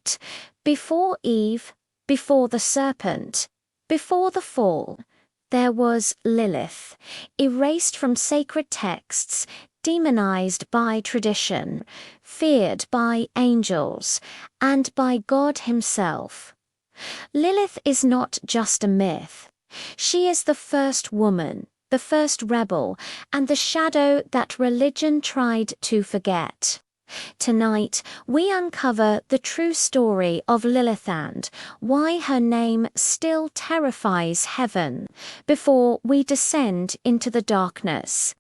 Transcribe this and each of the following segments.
But before Eve, before the serpent, before the fall, there was Lilith, erased from sacred texts, demonized by tradition, feared by angels, and by God himself. Lilith is not just a myth. She is the first woman, the first rebel, and the shadow that religion tried to forget. Tonight, we uncover the true story of Lilith and why her name still terrifies heaven before we descend into the darkness.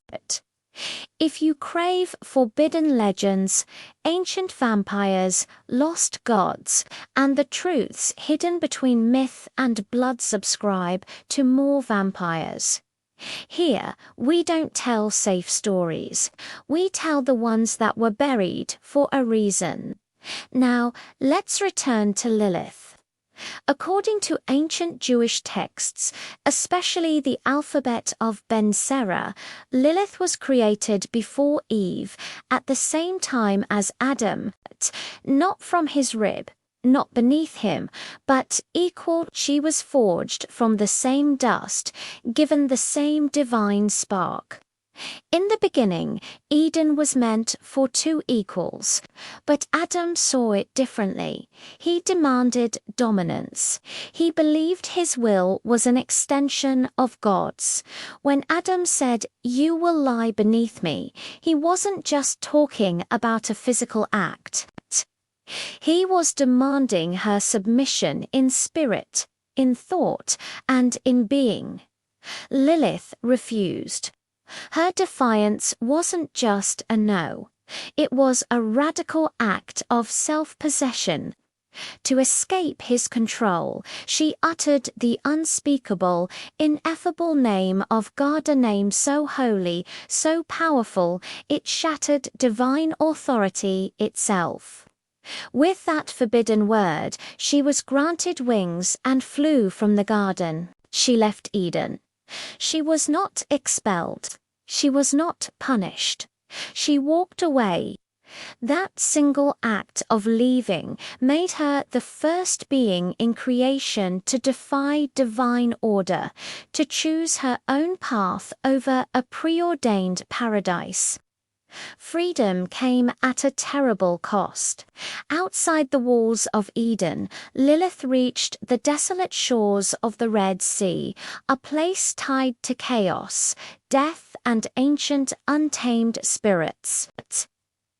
If you crave forbidden legends, ancient vampires, lost gods, and the truths hidden between myth and blood, subscribe to More Vampires. Here, we don't tell safe stories. We tell the ones that were buried for a reason. Now, let's return to Lilith. According to ancient Jewish texts, especially the alphabet of Ben Sera, Lilith was created before Eve at the same time as Adam, not from his rib, not beneath him, but equal. She was forged from the same dust, given the same divine spark. In the beginning, Eden was meant for two equals, but Adam saw it differently. He demanded dominance. He believed his will was an extension of God's. When Adam said, "You will lie beneath me," he wasn't just talking about a physical act. He was demanding her submission in spirit, in thought, and in being. Lilith refused. Her defiance wasn't just a no. It was a radical act of self-possession. To escape his control, she uttered the unspeakable, ineffable name of God, a name so holy, so powerful, it shattered divine authority itself. With that forbidden word, she was granted wings and flew from the garden. She left Eden. She was not expelled. She was not punished. She walked away. That single act of leaving made her the first being in creation to defy divine order, to choose her own path over a preordained paradise. Freedom came at a terrible cost. Outside the walls of Eden, Lilith reached the desolate shores of the Red Sea, a place tied to chaos, death, and ancient untamed spirits.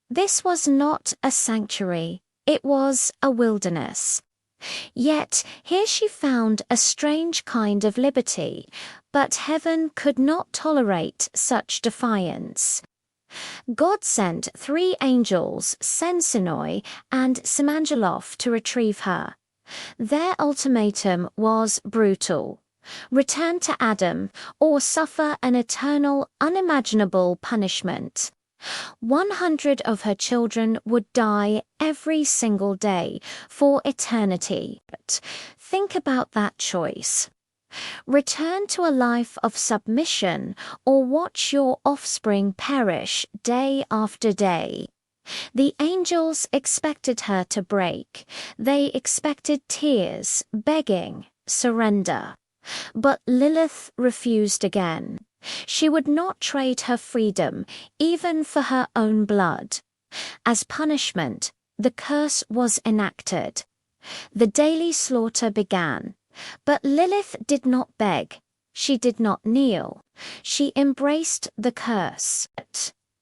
This was not a sanctuary, it was a wilderness. Yet here she found a strange kind of liberty, but heaven could not tolerate such defiance. God sent 3 angels, Sensinoi and Simangelof, to retrieve her. Their ultimatum was brutal. Return to Adam, or suffer an eternal, unimaginable punishment. 100 of her children would die every single day for eternity. Think about that choice. Return to a life of submission, or watch your offspring perish day after day. The angels expected her to break. They expected tears, begging, surrender. But Lilith refused again. She would not trade her freedom, even for her own blood. As punishment, the curse was enacted. The daily slaughter began. But Lilith did not beg. She did not kneel. She embraced the curse.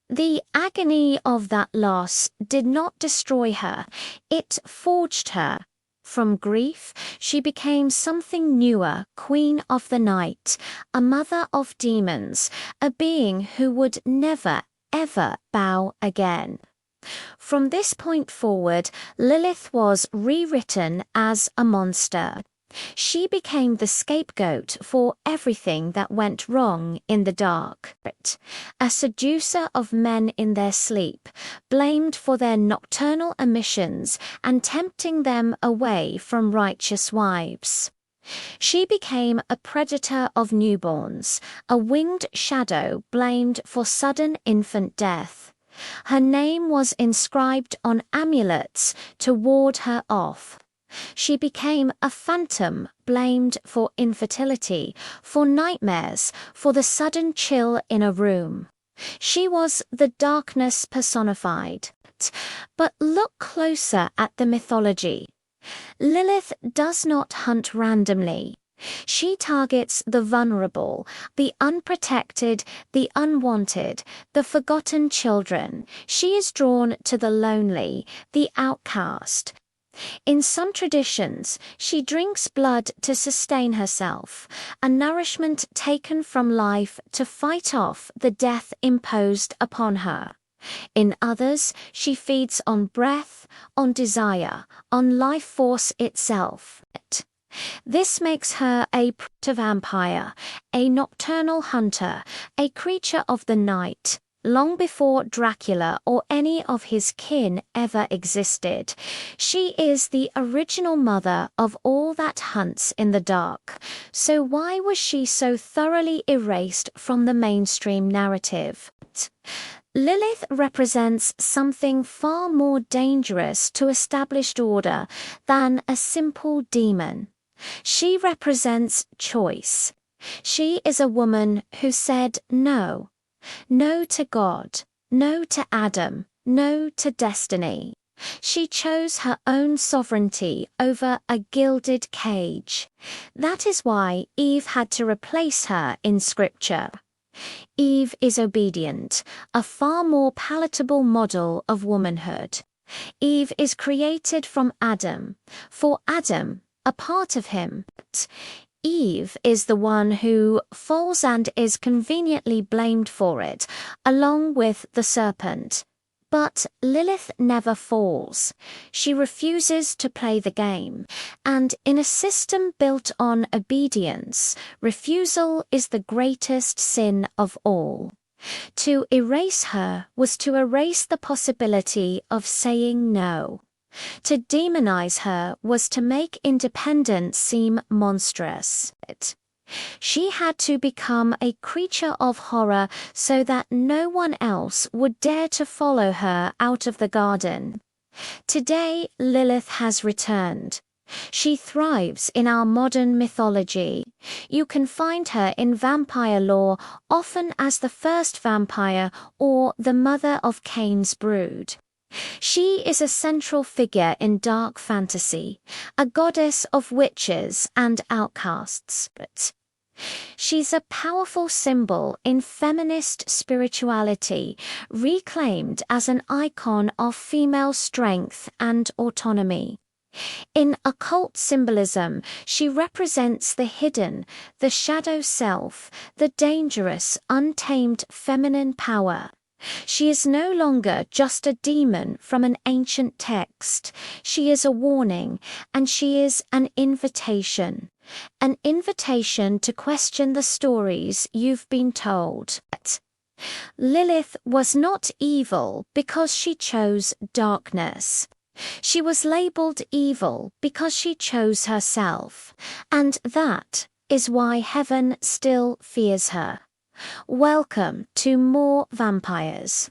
The agony of that loss did not destroy her. It forged her. From grief, she became something newer, queen of the night, a mother of demons, a being who would never, ever bow again. From this point forward, Lilith was rewritten as a monster. She became the scapegoat for everything that went wrong in the dark. A seducer of men in their sleep, blamed for their nocturnal emissions and tempting them away from righteous wives. She became a predator of newborns, a winged shadow blamed for sudden infant death. Her name was inscribed on amulets to ward her off. She became a phantom blamed for infertility, for nightmares, for the sudden chill in a room. She was the darkness personified. But look closer at the mythology. Lilith does not hunt randomly. She targets the vulnerable, the unprotected, the unwanted, the forgotten children. She is drawn to the lonely, the outcast. In some traditions, she drinks blood to sustain herself, a nourishment taken from life to fight off the death imposed upon her. In others, she feeds on breath, on desire, on life force itself. This makes her a proto-vampire, a nocturnal hunter, a creature of the night. Long before Dracula or any of his kin ever existed, she is the original mother of all that hunts in the dark. So why was she so thoroughly erased from the mainstream narrative? Lilith represents something far more dangerous to established order than a simple demon. She represents choice. She is a woman who said no. No to God, no to Adam, no to destiny. She chose her own sovereignty over a gilded cage. That is why Eve had to replace her in Scripture. Eve is obedient, a far more palatable model of womanhood. Eve is created from Adam, for Adam, a part of him. Eve is the one who falls and is conveniently blamed for it, along with the serpent. But Lilith never falls. She refuses to play the game, and in a system built on obedience, refusal is the greatest sin of all. To erase her was to erase the possibility of saying no. To demonize her was to make independence seem monstrous. She had to become a creature of horror so that no one else would dare to follow her out of the garden. Today, Lilith has returned. She thrives in our modern mythology. You can find her in vampire lore often as the first vampire or the mother of Cain's brood. She is a central figure in dark fantasy, a goddess of witches and outcasts. She's a powerful symbol in feminist spirituality, reclaimed as an icon of female strength and autonomy. In occult symbolism, she represents the hidden, the shadow self, the dangerous, untamed feminine power. She is no longer just a demon from an ancient text. She is a warning, and she is an invitation. An invitation to question the stories you've been told. Lilith was not evil because she chose darkness. She was labeled evil because she chose herself, and that is why heaven still fears her. Welcome to more vampires.